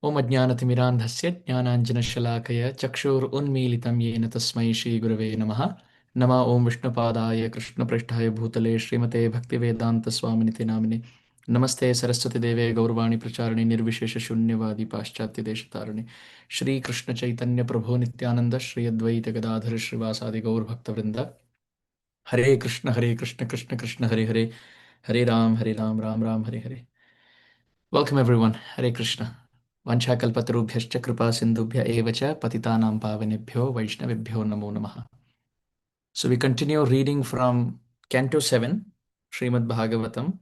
Om Ajnanatimirandhasya Jnananjanashalakaya Chakshur-unmilitam yena tasmai Shri Gurave Namaha. Nama Om Vishnupadaya Krishna Prishtaya Bhutale Srimate Bhaktivedanta Swaminiti Namine. Namaste Saraswati Deve Gaurvani Pracharani Nirvishesha Shunyavadi Paschatya Deshatarani. Shri Krishna Chaitanya Prabhu Nityananda Shri Advaita Gadadhara Srivasadi Gaur Bhakta Vrinda. Hare Krishna Krishna Krishna Hare Hare. Hare Ram Ram Ram Hare Hare. Welcome everyone. Hare Krishna. Vanchakalpatarubhyascha kripa sindhubhya evacha patitanam pavanebhyo vaishnavibhyo namo namaha. So we continue reading from Canto 7, Srimad Bhagavatam,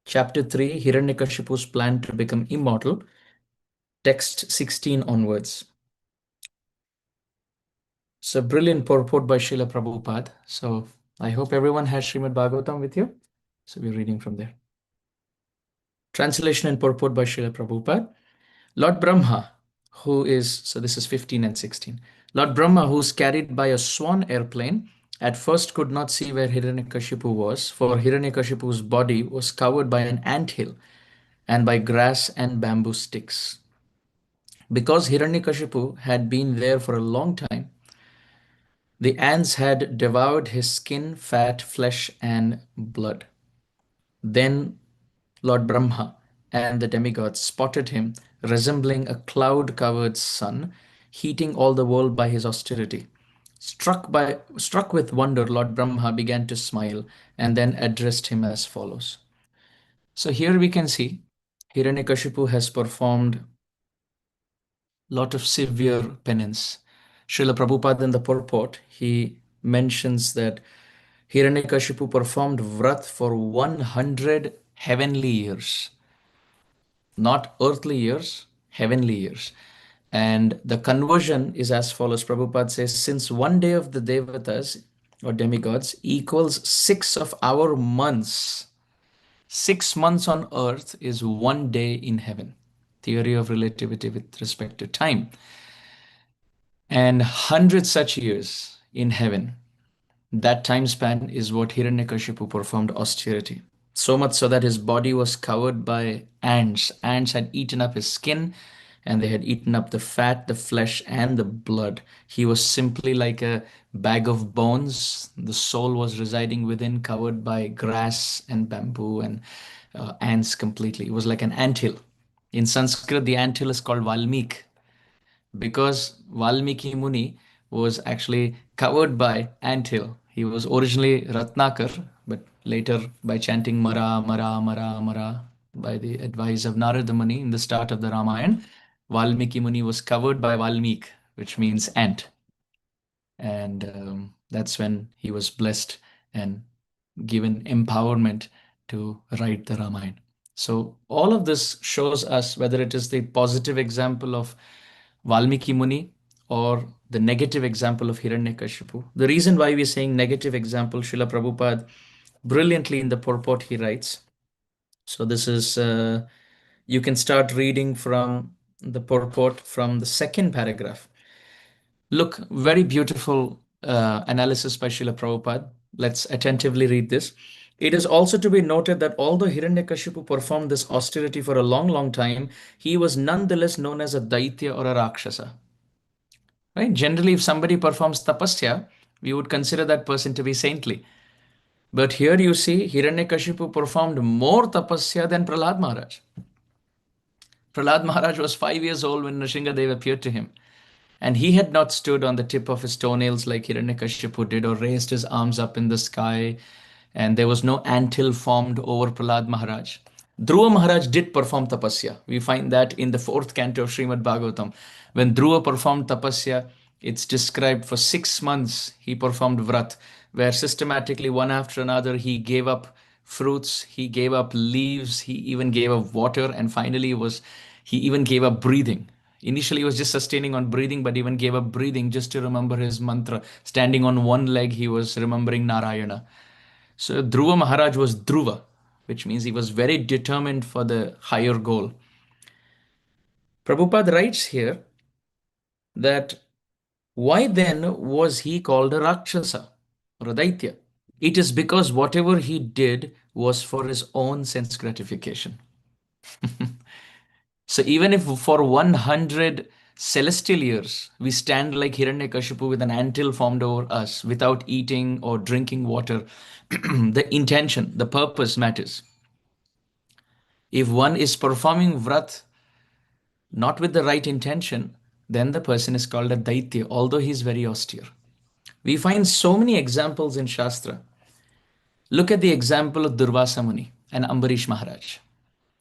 Chapter 3, Hiranyakashipu's plan to become immortal, text 16 onwards. So brilliant purport by Srila Prabhupada. So I hope everyone has Srimad Bhagavatam with you. So we're reading from there. Translation and purport by Srila Prabhupada. Lord Brahma, so this is 15 and 16. Lord Brahma, who's carried by a swan airplane, at first could not see where Hiranyakashipu was, for Hiranyakashipu's body was covered by an anthill and by grass and bamboo sticks. Because Hiranyakashipu had been there for a long time, the ants had devoured his skin, fat, flesh, and blood. Then Lord Brahma and the demigods spotted him, resembling a cloud-covered sun, heating all the world by his austerity. Struck with wonder, Lord Brahma began to smile and then addressed him as follows. So here we can see Hiranyakashipu has performed a lot of severe penance. Srila Prabhupada in the purport, he mentions that Hiranyakashipu performed vrat for 100 heavenly years. Not earthly years, heavenly years. And the conversion is as follows. Prabhupada says, since one day of the devatas or demigods equals 6 of our months, 6 months on earth is 1 day in heaven. Theory of relativity with respect to time. And 100 such years in heaven. That time span is what Hiranyakashipu performed austerity. So much so that his body was covered by ants. Ants had eaten up his skin and they had eaten up the fat, the flesh, and the blood. He was simply like a bag of bones. The soul was residing within, covered by grass and bamboo and ants completely. It was like an anthill. In Sanskrit, the anthill is called Valmik because Valmiki Muni was actually covered by anthill. He was originally Ratnakar, but later by chanting Mara, Mara, Mara, Mara, by the advice of Narada Muni in the start of the Ramayana, Valmiki Muni was covered by Valmik, which means ant. And that's when he was blessed and given empowerment to write the Ramayana. So all of this shows us whether it is the positive example of Valmiki Muni or the negative example of Hiranyakashipu. The reason why we're saying negative example, Srila Prabhupada brilliantly in the purport he writes. So this is, you can start reading from the purport from the second paragraph. Look, very beautiful analysis by Srila Prabhupada. Let's attentively read this. It is also to be noted that although Hiranyakashipu performed this austerity for a long, long time, he was nonetheless known as a Daitya or a Rakshasa. Right? Generally, if somebody performs tapasya, we would consider that person to be saintly. But here you see Hiranyakashipu performed more tapasya than Prahlad Maharaj. Prahlad Maharaj was 5 years old when Nrsingadev appeared to him. And he had not stood on the tip of his toenails like Hiranyakashipu did or raised his arms up in the sky. And there was no anthill formed over Prahlad Maharaj. Dhruva Maharaj did perform tapasya. We find that in the 4th canto of Srimad Bhagavatam. When Dhruva performed tapasya, it's described for 6 months he performed vrat, where systematically one after another he gave up fruits, he gave up leaves, he even gave up water, and finally he even gave up breathing. Initially, he was just sustaining on breathing, but even gave up breathing just to remember his mantra. Standing on one leg, he was remembering Narayana. So Dhruva Maharaj was Dhruva, which means he was very determined for the higher goal. Prabhupada writes here that why then was he called a Rakshasa or a Daitya? It is because whatever he did was for his own sense gratification. So even if for 100 celestial years we stand like Hiranyakashipu with an anthill formed over us without eating or drinking water, the intention, the purpose matters. If one is performing vrat not with the right intention, then the person is called a daitya, although he is very austere. We find so many examples in Shastra. Look at the example of Durvasa Muni and Ambarish Maharaj,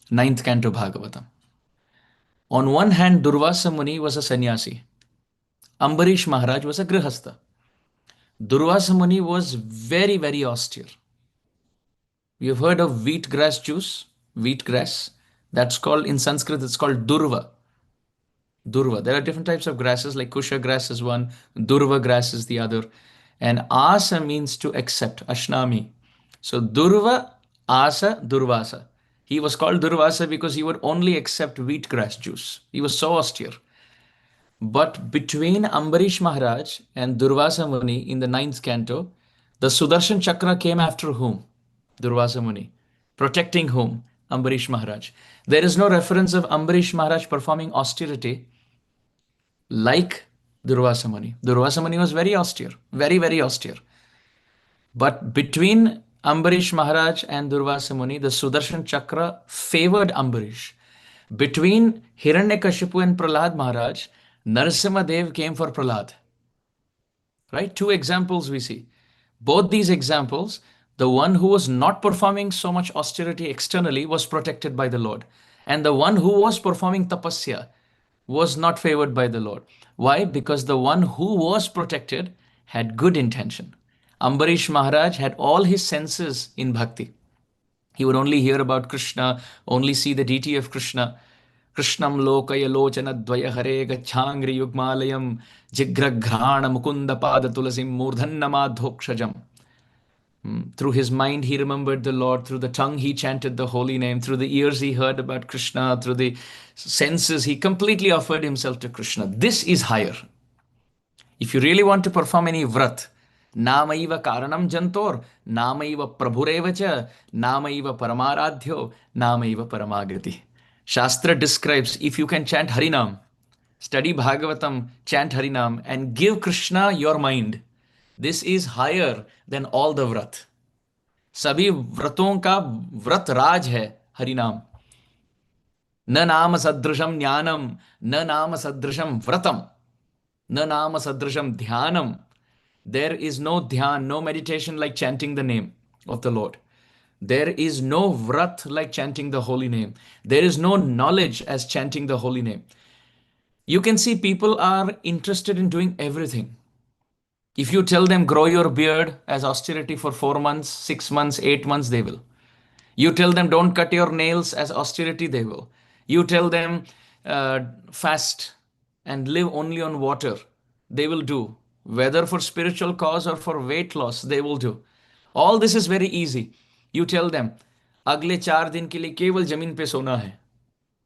ninth canto Bhagavatam. On one hand, Durvasa Muni was a sannyasi. Ambarish Maharaj was a grihastha. Durvasa Muni was very, very austere. You've heard of wheatgrass juice? Wheatgrass. That's called, in Sanskrit, it's called durva. Durva. There are different types of grasses, like kusha grass is one, durva grass is the other. And asa means to accept, ashnami. So durva, asa, durvasa. He was called Durvasa because he would only accept wheatgrass juice. He was so austere. But between Ambarish Maharaj and Durvasa Muni in the ninth canto, the Sudarshan Chakra came after whom? Durvasa Muni. Protecting whom? Ambarish Maharaj. There is no reference of Ambarish Maharaj performing austerity like Durvasa Muni. Durvasa Muni was very austere, very, very austere. But between Ambarish Maharaj and Durvasa Muni, the Sudarshan Chakra favored Ambarish. Between Hiranyakashipu and Prahlad Maharaj, Narasimha Dev came for Prahlad. Right? Two examples we see. Both these examples, the one who was not performing so much austerity externally was protected by the Lord. And the one who was performing tapasya was not favored by the Lord. Why? Because the one who was protected had good intention. Ambarish Maharaj had all his senses in bhakti. He would only hear about Krishna, only see the deity of Krishna. Krishnam lokaya lochana dvaya hare gachangri yugmalayam jigragrana mukunda pada tulasim murdhannamadhokshajam. Through his mind, he remembered the Lord. Through the tongue, he chanted the holy name. Through the ears, he heard about Krishna. Through the senses, he completely offered himself to Krishna. This is higher. If you really want to perform any vrat, namaiva karanam jantor, namaiva prabhurevacha, namaiva paramaradhyo, namaiva paramagati. Shastra describes if you can chant Harinam, study Bhagavatam, chant Harinam, and give Krishna your mind. This is higher than all the vrat. सभी व्रतों का व्रत राज है हरिनाम. न नाम सदृशम ज्ञानम, न नाम सदृशम व्रतम, न नाम सदृशम dhyanam. There is no dhyan, no meditation like chanting the name of the Lord. There is no vrat like chanting the holy name. There is no knowledge as chanting the holy name. You can see people are interested in doing everything. If you tell them grow your beard as austerity for 4 months, 6 months, 8 months, they will. You tell them don't cut your nails as austerity, they will. You tell them fast and live only on water, they will do. Whether for spiritual cause or for weight loss, they will do. All this is very easy. You tell them, अगले 4 दिन के लिए केवल जमीन पे सोना है.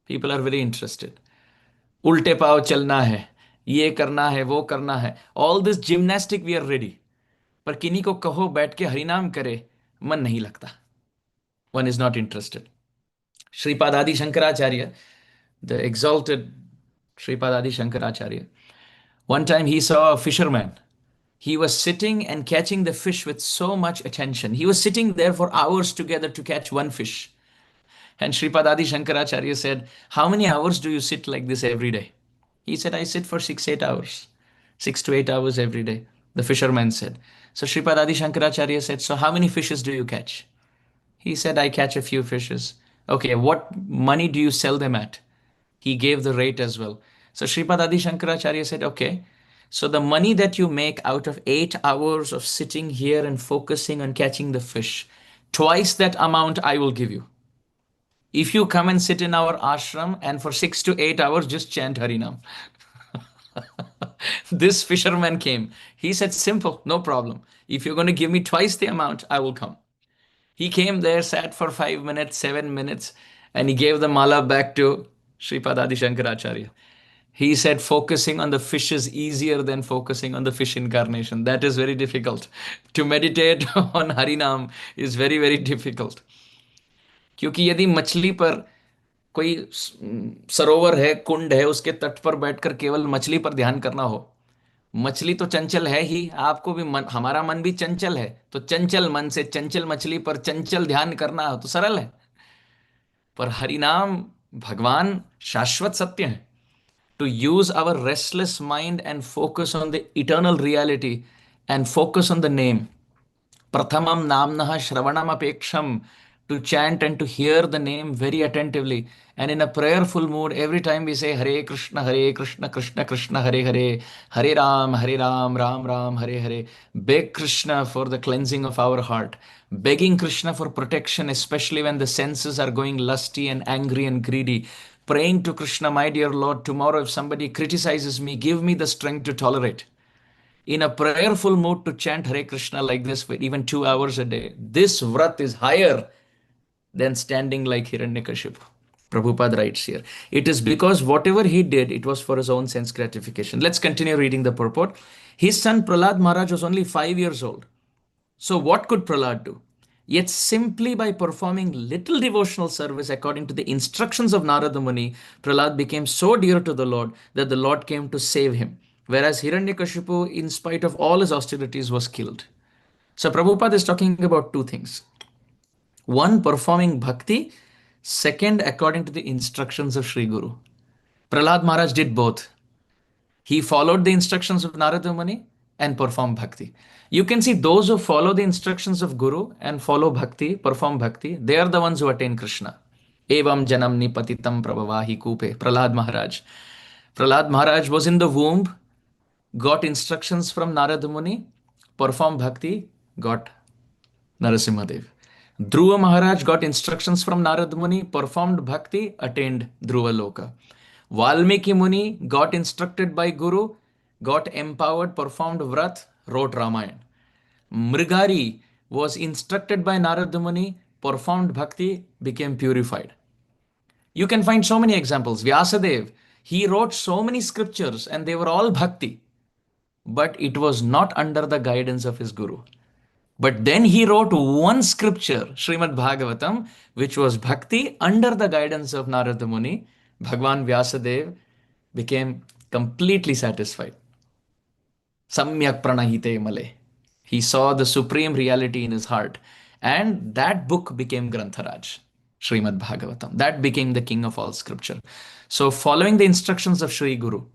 People are very interested. उल्टे पाव चलना है, ये करना है, वो करना है. All this gymnastic we are ready. पर किन्हीं को कहो बैठ के हरिनाम करे, मन नहीं लगता. One is not interested. Sripad Adi Shankaracharya, the exalted Sripad Adi Shankaracharya, one time he saw a fisherman. He was sitting and catching the fish with so much attention. He was sitting there for hours together to catch one fish. And Sripad Adi Shankaracharya said, how many hours do you sit like this every day? He said, I sit for 6-8 hours. 6 to 8 hours every day. The fisherman said. So Sripad Adi Shankaracharya said, so how many fishes do you catch? He said, I catch a few fishes. Okay, what money do you sell them at? He gave the rate as well. So Sripad Adi Shankaracharya said, okay, so the money that you make out of 8 hours of sitting here and focusing on catching the fish, twice that amount I will give you. If you come and sit in our ashram and for 6 to 8 hours just chant Harinam. This fisherman came. He said, simple, no problem. If you're going to give me twice the amount, I will come. He came there, sat for 5 minutes, 7 minutes, and he gave the mala back to Sripad Adi Shankaracharya. He said, focusing on the fish is easier than focusing on the fish incarnation. That is very difficult. To meditate on Harinam is very, very difficult. क्योंकि यदि मछली पर कोई सरोवर है, कुंड है, उसके तट पर बैठकर केवल मछली पर ध्यान करना हो, मछली तो चंचल है ही, आपको भी मन, हमारा मन भी चंचल है, तो चंचल मन से चंचल मछली पर चंचल ध्यान करना हो तो सरल है। पर हरिनाम, भगवान शाश्वत सत्य है। To use our restless mind and focus on the eternal reality and focus on the name. Prathamam namnah shravanam apeksham, to chant and to hear the name very attentively. And in a prayerful mood, every time we say Hare Krishna, Krishna Krishna, Hare Hare, Hare Ram, Ram Ram, Hare Hare. Beg Krishna for the cleansing of our heart. Begging Krishna for protection, especially when the senses are going lusty and angry and greedy. Praying to Krishna, my dear Lord, tomorrow if somebody criticizes me, give me the strength to tolerate. In a prayerful mood to chant Hare Krishna like this for even 2 hours a day. This vrat is higher than standing like Hiranyakashipu. Prabhupada writes here. It is because whatever he did, it was for his own sense gratification. Let's continue reading the purport. His son Prahlad Maharaj was only 5 years old. So, what could Prahlad do? Yet, simply by performing little devotional service according to the instructions of Narada Muni, Prahlad became so dear to the Lord that the Lord came to save him. Whereas Hiranyakashipu, in spite of all his austerities, was killed. So, Prabhupada is talking about two things: one, performing bhakti; second, according to the instructions of Sri Guru. Prahlad Maharaj did both. He followed the instructions of Narada Muni and performed bhakti. You can see those who follow the instructions of Guru and follow bhakti, perform bhakti, they are the ones who attain Krishna. Evam janam nipatitam prabhavahi kupe. Prahlad Maharaj. Prahlad Maharaj was in the womb, got instructions from Narada Muni, performed bhakti, got Narasimhadev. Dhruva Maharaj got instructions from Narada Muni, performed bhakti, attained Dhruva Loka. Valmiki Muni got instructed by Guru, got empowered, performed vrat, wrote Ramayana. Mrigari was instructed by Narada Muni, performed bhakti, became purified. You can find so many examples. Vyasadev, he wrote so many scriptures and they were all bhakti, but it was not under the guidance of his Guru. But then he wrote one scripture, Srimad Bhagavatam, which was bhakti under the guidance of Narada Muni. Bhagwan Vyasadev became completely satisfied. Samyak pranahite male. He saw the supreme reality in his heart. And that book became Grantharaj, Srimad Bhagavatam. That became the king of all scripture. So, following the instructions of Sri Guru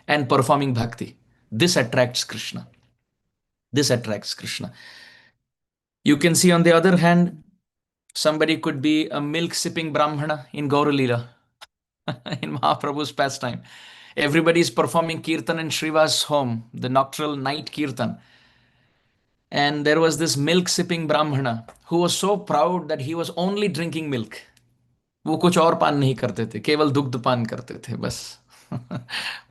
and performing bhakti, this attracts Krishna. This attracts Krishna. You can see, on the other hand, somebody could be a milk sipping Brahmana in Gauralila, in Mahaprabhu's pastime. Everybody is performing kirtan in Sriva's home, the nocturnal night kirtan. And there was this milk sipping Brahmana who was so proud that he was only drinking milk. वो कुछ और पान नहीं करते थे, केवल दुग्ध पान करते थे बस।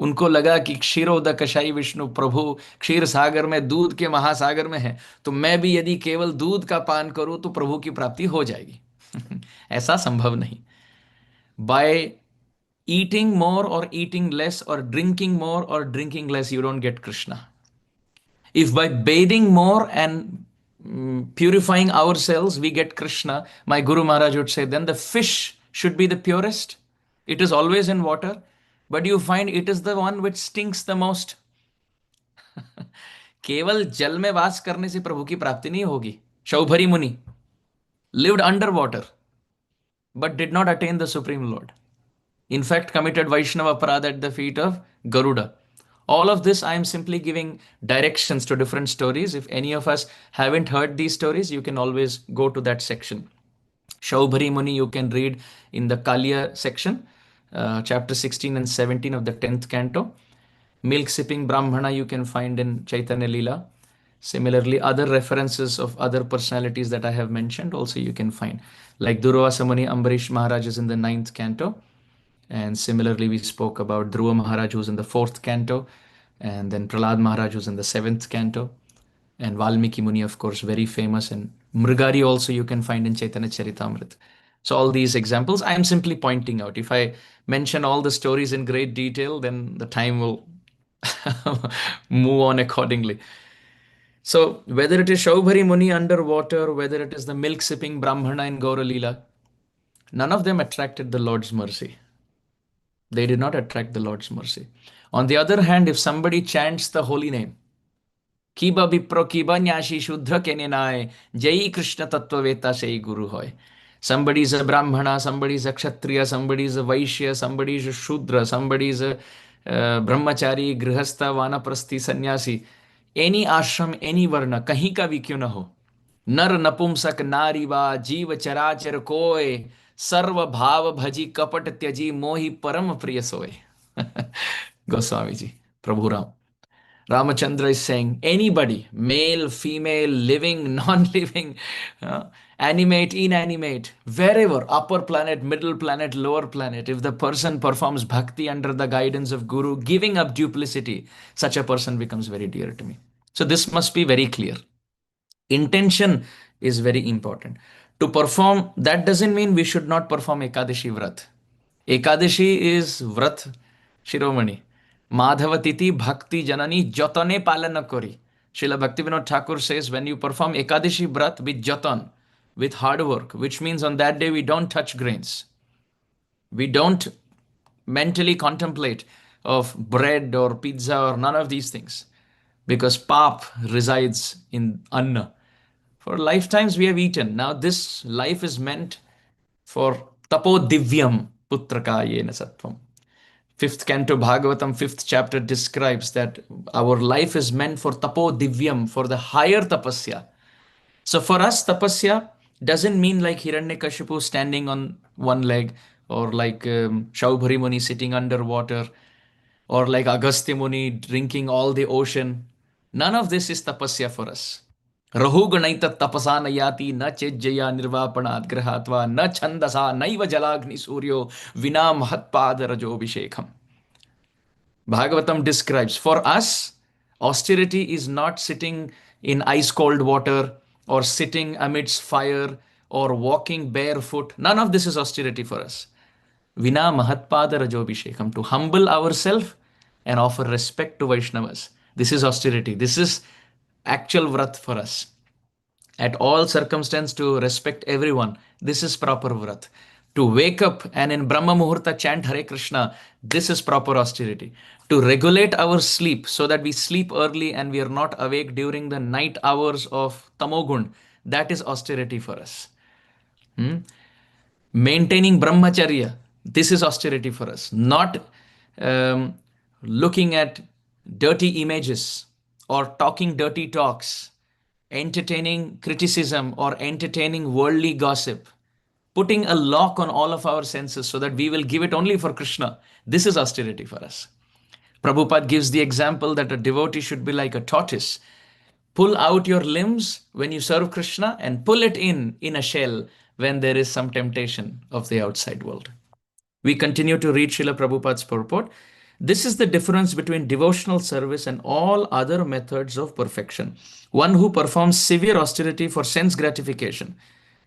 उनको लगा कि क्षीरोद कषाई विष्णु प्रभु क्षीर सागर में, दूध के महासागर में है, तो मैं भी यदि केवल दूध का पान करूं तो प्रभु की प्राप्ति हो जाएगी। ऐसा संभव नहीं। बाय ईटिंग मोर और ईटिंग लेस और ड्रिंकिंग मोर और drinking less you don't get Krishna. If by bathing more and purifying ourselves we get Krishna, my Guru Maharaj would say, then the fish should be the purest. It is always in water, but you find it is the one which stinks the most. केवल जल में वास करने से प्रभु की प्राप्ति नहीं होगी. Shaubhari Muni lived underwater but did not attain the Supreme Lord. In fact, committed Vaishnava Aparadha at the feet of Garuda. All of this, I am simply giving directions to different stories. If any of us haven't heard these stories, you can always go to that section. Shaubhari Muni, you can read in the Kaliya section, chapter 16 and 17 of the 10th canto. Milk sipping Brahmana, you can find in Chaitanya Leela. Similarly, other references of other personalities that I have mentioned also you can find. Like Durvasa Muni Ambarish Maharaj is in the 9th canto. And similarly, we spoke about Dhruva Maharaj, who's in the 4th canto, and then Prahlad Maharaj, who's in the 7th canto, and Valmiki Muni, of course, very famous, and Mrigari also you can find in Chaitanya Charitamrita. So all these examples, I am simply pointing out. If I mention all the stories in great detail, then the time will move on accordingly. So whether it is Shaubhari Muni underwater, whether it is the milk-sipping Brahmana in Gaura Leela, None of them attracted the Lord's mercy. They did not attract the Lord's mercy. On the other hand, if somebody chants the holy name, Kiba Vipro Kiba Nyashi Shuddha Kenenai, Jai Krishna Tattvaveta Sei Guru Hoy. Somebody is a Brahmana, somebody is a Kshatriya, somebody is a Vaishya, somebody is a Shudra, somebody is a Brahmachari, Grihastha, Vanaprasthi, Sannyasi. Any ashram, any varna, kahin ka bhi kyun na ho. नर नपुंसक नारी वा जीव चराचर कोय सर्व भाव भजी कपट त्यजी मोहि परम प्रिय सोय. Goswami ji, Prabhu Ram. Ramachandra is saying anybody, male, female, living, non-living, animate, inanimate, wherever, upper planet, middle planet, lower planet, if the person performs bhakti under the guidance of Guru, giving up duplicity, such a person becomes very dear to me. So this must be very clear. Intention is very important. To perform, that doesn't mean we should not perform Ekadashi Vrat. Ekadashi is Vrat Shiromani. Madhavatiti Bhakti Janani Jotane Palana Kori. Srila Bhaktivinoda Thakur says when you perform Ekadashi Vrat with Jatan, with hard work, which means on that day we don't touch grains. We don't mentally contemplate of bread or pizza or none of these things. Because pap resides in Anna. For lifetimes we have eaten. Now this life is meant for tapo divyam putraka yena sattvam. Fifth canto Bhagavatam, fifth chapter describes that our life is meant for tapo divyam, for the higher tapasya. So for us, tapasya doesn't mean like Hiranyakashipu standing on one leg, or like Shaubhari Muni sitting underwater, or like Agastya Muni drinking all the ocean. None of this is tapasya for us. Rahu Ganaita tapasa nayati na chejjaya nirvapanat grahatva na chandasa naiva jalagni suryo vina mahatpada rajo abhishekam. Bhagavatam describes, for us, austerity is not sitting in ice cold water or sitting amidst fire or walking barefoot. None of this is austerity for us. Vina mahatpada rajo abhishekam, to humble ourselves and offer respect to Vaishnavas. This is austerity. This is actual vrat for us. At all circumstance to respect everyone. This is proper vrat. To wake up and in Brahma Muhurta chant Hare Krishna, this is proper austerity. To regulate our sleep so that we sleep early and we are not awake during the night hours of Tamogun, that is austerity for us. Maintaining brahmacharya, this is austerity for us. Not looking at dirty images or talking dirty talks, entertaining criticism or entertaining worldly gossip, putting a lock on all of our senses so that we will give it only for Krishna. This is austerity for us. Prabhupada gives the example that a devotee should be like a tortoise. Pull out your limbs when you serve Krishna and pull it in a shell when there is some temptation of the outside world. We continue to read Srila Prabhupada's purport. This is the difference between devotional service and all other methods of perfection. One who performs severe austerity for sense gratification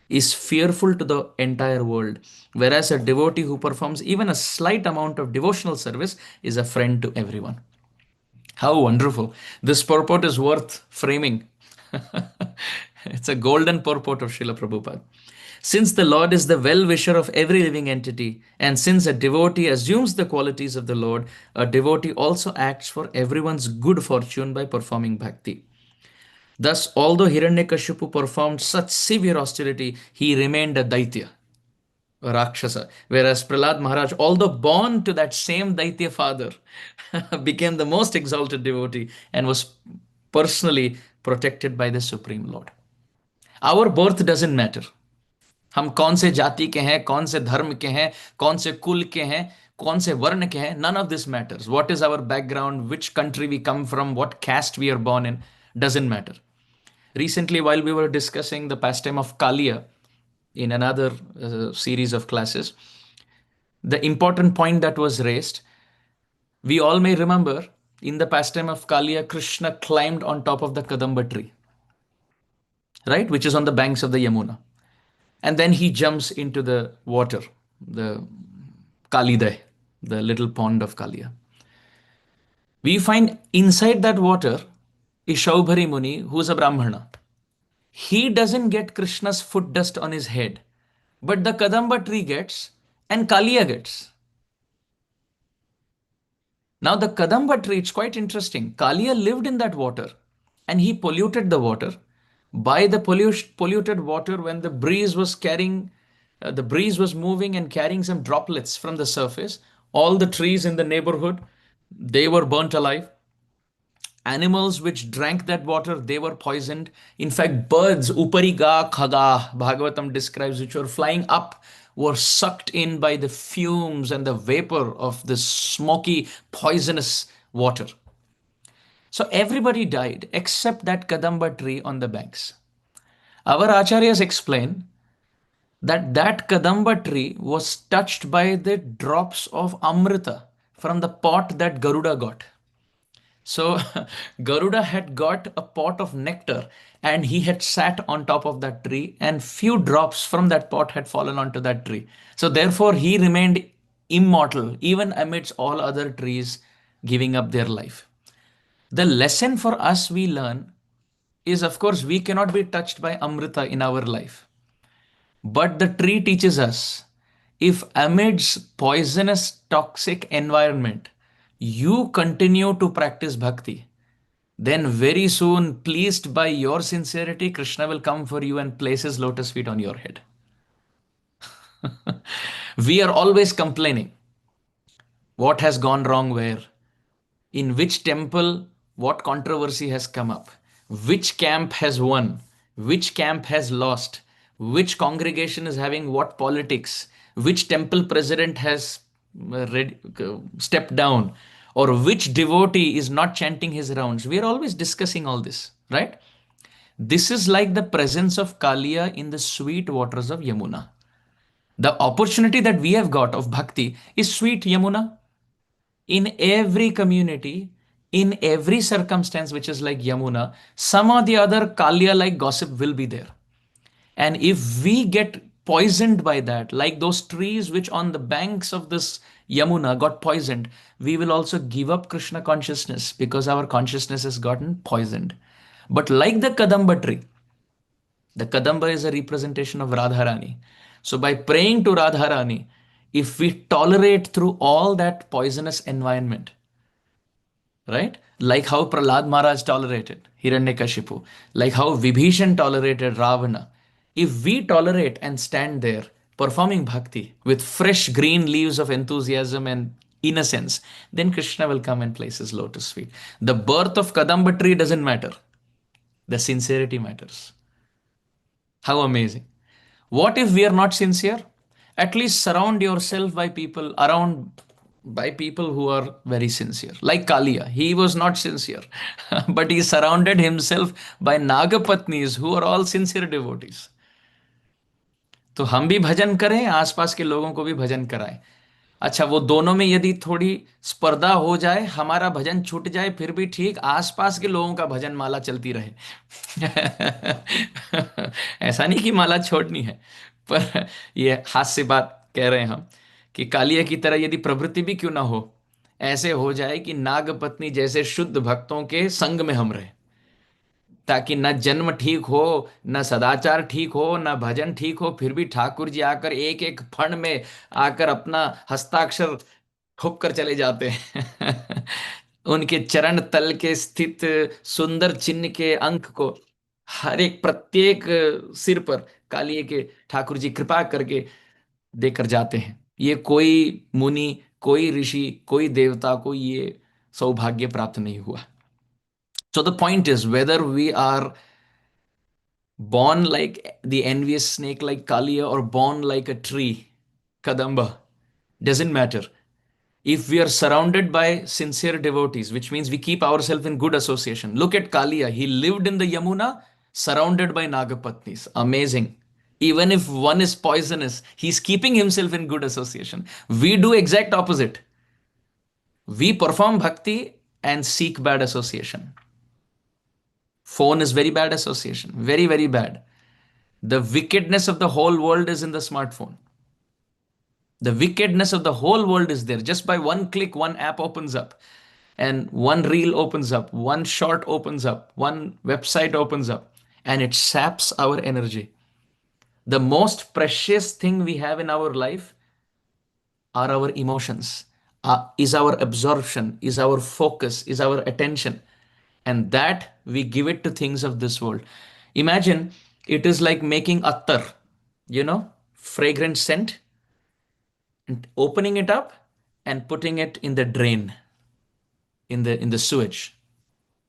is fearful to the entire world, whereas a devotee who performs even a slight amount of devotional service is a friend to everyone. How wonderful. This purport is worth framing. It's a golden purport of Srila Prabhupada. Since the Lord is the well-wisher of every living entity, and since a devotee assumes the qualities of the Lord, a devotee also acts for everyone's good fortune by performing bhakti. Thus, although Hiranyakashipu performed such severe austerity, he remained a Daitya, a Rakshasa. Whereas Prahlad Maharaj, although born to that same Daitya father, became the most exalted devotee and was personally protected by the Supreme Lord. Our birth doesn't matter. हम कौन से जाति के हैं, कौन से धर्म के हैं, कौन से कुल के हैं, कौन से वर्ण के हैं, none of this matters. What is our background, which country we come from, what caste we are born in, doesn't matter. Recently, while we were discussing the pastime of Kaliya in another series of classes, the important point that was raised, we all may remember in the pastime of Kaliya, Krishna climbed on top of the Kadamba tree, right, which is on the banks of the Yamuna. And then he jumps into the water, the Kaliday, the little pond of Kaliya. We find inside that water is Shaubhari Muni, who is a Brahmana. He doesn't get Krishna's foot dust on his head, but the Kadamba tree gets and Kaliya gets. Now, the Kadamba tree, it's quite interesting. Kaliya lived in that water and he polluted the water. By the polluted water, when the breeze was the breeze was moving and carrying some droplets from the surface, all the trees in the neighborhood, they were burnt alive. Animals which drank that water, they were poisoned. In fact, birds, upariga khaga, Bhagavatam describes, which were flying up, were sucked in by the fumes and the vapor of this smoky, poisonous water. So everybody died except that Kadamba tree on the banks. Our acharyas explain that that Kadamba tree was touched by the drops of Amrita from the pot that Garuda got. So Garuda had got a pot of nectar and he had sat on top of that tree and few drops from that pot had fallen onto that tree. So therefore he remained immortal even amidst all other trees giving up their life. The lesson for us we learn is, of course, we cannot be touched by Amrita in our life. But the tree teaches us, if amidst poisonous, toxic environment, you continue to practice bhakti, then very soon, pleased by your sincerity, Krishna will come for you and place his lotus feet on your head. We are always complaining. What has gone wrong where? In which temple, what controversy has come up? Which camp has won? Which camp has lost? Which congregation is having what politics? Which temple president has stepped down? Or which devotee is not chanting his rounds? We are always discussing all this, right? This is like the presence of Kaliya in the sweet waters of Yamuna. The opportunity that we have got of bhakti is sweet Yamuna. In every community, in every circumstance which is like Yamuna, some or the other Kaliya like gossip will be there. And if we get poisoned by that, like those trees which on the banks of this Yamuna got poisoned, we will also give up Krishna consciousness because our consciousness has gotten poisoned. But like the Kadamba is a representation of Radharani. So by praying to Radharani, if we tolerate through all that poisonous environment, right? Like how Prahlad Maharaj tolerated Hiranyakashipu, like how Vibhishan tolerated Ravana. If we tolerate and stand there performing bhakti with fresh green leaves of enthusiasm and innocence, then Krishna will come and place his lotus feet. The birth of Kadamba tree doesn't matter. The sincerity matters. How amazing. What if we are not sincere? At least surround yourself by people who are very sincere. Like Kaliya, he was not sincere, but he surrounded himself by Nagapatnis who are all sincere devotees. तो हम भी भजन करें, आसपास के लोगों को भी भजन कराएं. अच्छा, वो दोनों में यदि थोड़ी स्पर्धा हो जाए, हमारा भजन छूट जाए, फिर भी ठीक, आसपास के लोगों का भजन माला चलती रहे. ऐसा नहीं कि माला छोड़नी है, पर ये हास्य बात कह रहे हैं हम कि कालिया की तरह यदि प्रवृत्ति भी क्यों ना हो, ऐसे हो जाए कि नागपत्नी जैसे शुद्ध भक्तों के संग में हम रहे, ताकि न जन्म ठीक हो, न सदाचार ठीक हो, न भजन ठीक हो, फिर भी ठाकुर जी आकर एक एक फण में आकर अपना हस्ताक्षर ठोक कर चले जाते हैं. उनके चरण तल के स्थित सुंदर चिन्ह के अंक को हर एक प्रत्येक सिर पर कालिए के ठाकुर जी कृपा करके देकर जाते हैं. ये कोई मुनि, कोई ऋषि, कोई देवता को ये सौभाग्य प्राप्त नहीं हुआ. So the point is, whether we are born like the envious snake like Kaliya or born like a tree, Kadamba, doesn't matter. If we are surrounded by sincere devotees, which means we keep ourselves in good association. Look at Kaliya. He lived in the Yamuna surrounded by Nagapatnis. Amazing. Even if one is poisonous, he's keeping himself in good association. We do exact opposite. We perform bhakti and seek bad association. Phone is very bad association. Very, very bad. The wickedness of the whole world is in the smartphone. The wickedness of the whole world is there. Just by one click, one app opens up, and one reel opens up, one short opens up, one website opens up, and it saps our energy. The most precious thing we have in our life are our emotions, is our absorption, is our focus, is our attention. And that we give it to things of this world. Imagine it is like making attar, fragrant scent, and opening it up and putting it in the drain, in the sewage.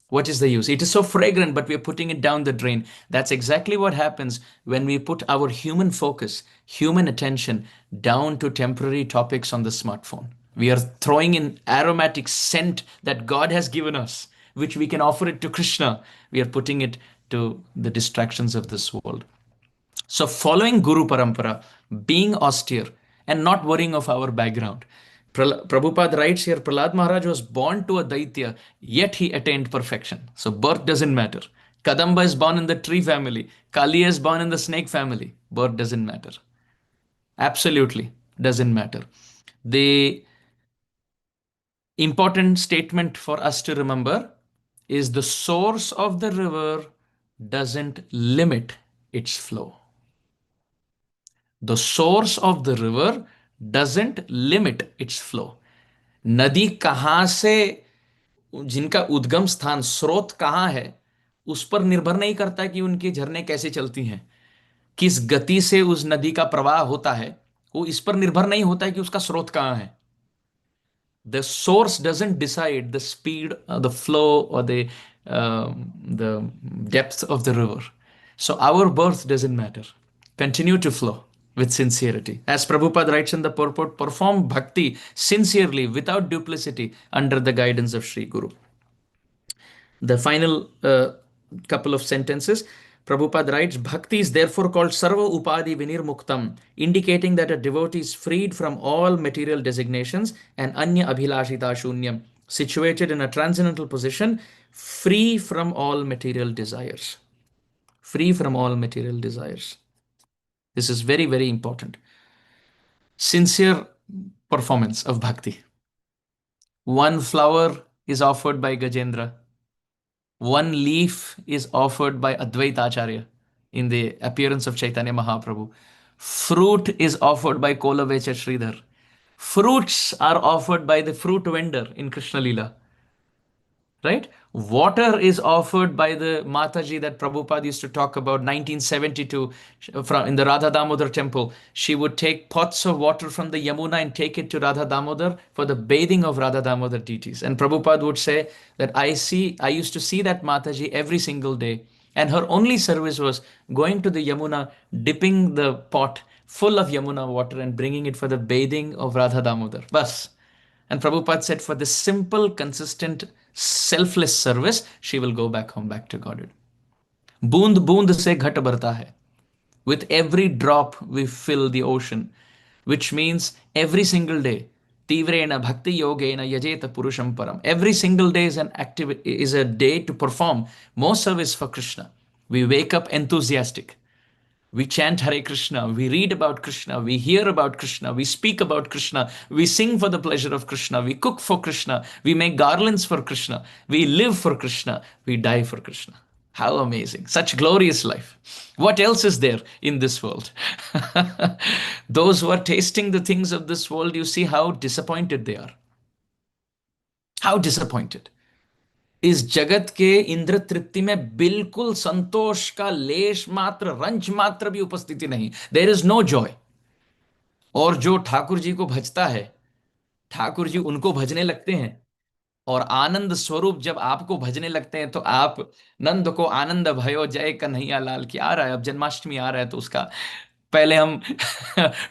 What is the use? It is so fragrant, but we are putting it down the drain. That's exactly what happens when we put our human focus, human attention down to temporary topics on the smartphone. We are throwing in aromatic scent that God has given us, which we can offer it to Krishna. We are putting it to the distractions of this world. So, following Guru Parampara, being austere, and not worrying of our background. Prabhupada writes here Prahlad Maharaj was born to a Daitya, yet he attained perfection. So, birth doesn't matter. Kadamba is born in the tree family, Kali is born in the snake family. Birth doesn't matter. Absolutely doesn't matter. The important statement for us to remember is the source of the river doesn't limit its flow. The source of the river doesn't limit its flow. नदी कहां से, जिनका उद्गम स्थान स्रोत कहां है, उस पर निर्भर नहीं करता कि उनके झरने कैसे चलती हैं, किस गति से उस नदी का प्रवाह होता है, वो इस पर निर्भर नहीं होता है कि उसका स्रोत कहां है. The source doesn't decide the speed, the flow, or the depth of the river. So our birth doesn't matter. Continue to flow with sincerity. As Prabhupada writes in the purport, perform bhakti sincerely without duplicity under the guidance of Sri Guru. The final couple of sentences, Prabhupada writes, Bhakti is therefore called Sarva Upadi Vinirmuktam, indicating that a devotee is freed from all material designations and Anya Abhilashita Shunyam, situated in a transcendental position, free from all material desires. Free from all material desires. This is very, very important. Sincere performance of bhakti. One flower is offered by Gajendra. One leaf is offered by Advaita Acharya in the appearance of Chaitanya Mahaprabhu. Fruit is offered by Kolavecha Sridhar. Fruits are offered by the fruit vendor in Krishna Lila. Right? Water is offered by the Mataji that Prabhupada used to talk about 1972 in the Radha Damodar temple. She would take pots of water from the Yamuna and take it to Radha Damodar for the bathing of Radha Damodar deities. And Prabhupada would say that I used to see that Mataji every single day. And her only service was going to the Yamuna, dipping the pot full of Yamuna water and bringing it for the bathing of Radha Damodar. Bas. And Prabhupada said, for this simple, consistent, selfless service, she will go back home, back to Godhead. Boond boond se ghat barta hai. With every drop, we fill the ocean, which means every single day, Tivrena Bhakti Yogena Yajeta Purusham Param. Every single day is a day to perform more service for Krishna. We wake up enthusiastic. We chant Hare Krishna, we read about Krishna, we hear about Krishna, we speak about Krishna, we sing for the pleasure of Krishna, we cook for Krishna, we make garlands for Krishna, we live for Krishna, we die for Krishna. How amazing. Such glorious life. What else is there in this world? Those who are tasting the things of this world, you see how disappointed they are. How disappointed. इस जगत के इंद्र तृप्ति में बिल्कुल संतोष का लेश मात्र, ranch मात्र भी उपस्थिति नहीं. There is no joy. और जो ठाकुर जी को भजता है, ठाकुर जी उनको भजने लगते हैं, और आनंद स्वरूप जब आपको भजने लगते हैं तो आप नंद को आनंद भयो जय कन्हैया लाल की. आ रहा है अब जन्माष्टमी, आ रहा है तो उसका पहले हम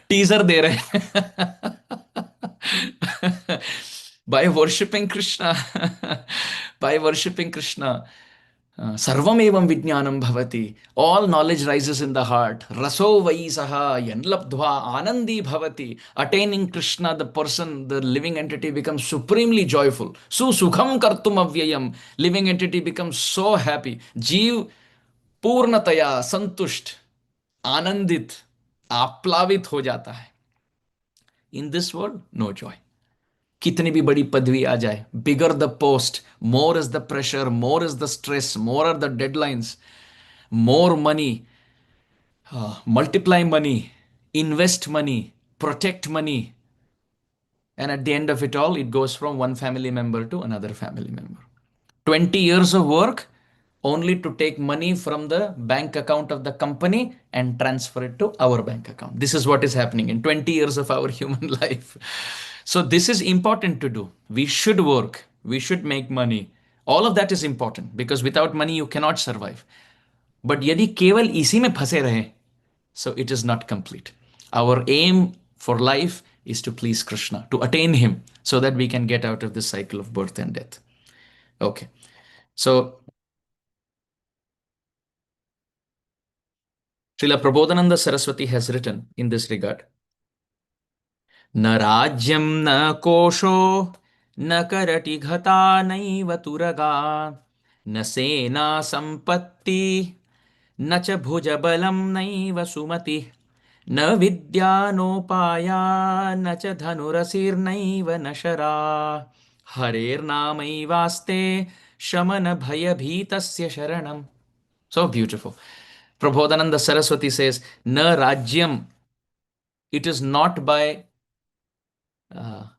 टीजर दे रहे हैं. By worshipping Krishna, by worshipping Krishna, sarvam evam vijnanam bhavati. All knowledge rises in the heart. Raso vaisaha yanlabdhva anandi bhavati. Attaining Krishna, the person, the living entity becomes supremely joyful. Su sukham kartum avyayam. Living entity becomes so happy. Jeev पूर्णतया संतुष्ट, आनंदित, आप्लावित हो जाता है. In this world no joy. कितनी भी बड़ी पदवी आ जाए, bigger the post, more is the pressure, more is the stress, more are the deadlines, more money, multiply money, invest money, protect money. And at the end of it all, it goes from one family member to another family member. 20 years of work only to take money from the bank account of the company and transfer it to our bank account. This is what is happening in 20 years of our human life. So, this is important to do. We should work, we should make money. All of that is important because without money, you cannot survive. But यदि केवल इसी में फंसे रहे so it is not complete. Our aim for life is to please Krishna, to attain Him, so that we can get out of this cycle of birth and death. Okay. So, Srila Prabodhananda Saraswati has written in this regard, न राज्यं न कोशो न करटिघता नैव तुरगा न सेना सम्पत्ति न च भुजबलं नैव सुमतिः न विद्या नोपाया न च धनुरसिर्नैव न शरा हरेर्नामैवास्ते शमन भयभीतस्य शरणम्. So beautiful. Prabodhananda Saraswati says, Na Rajyam, it is not by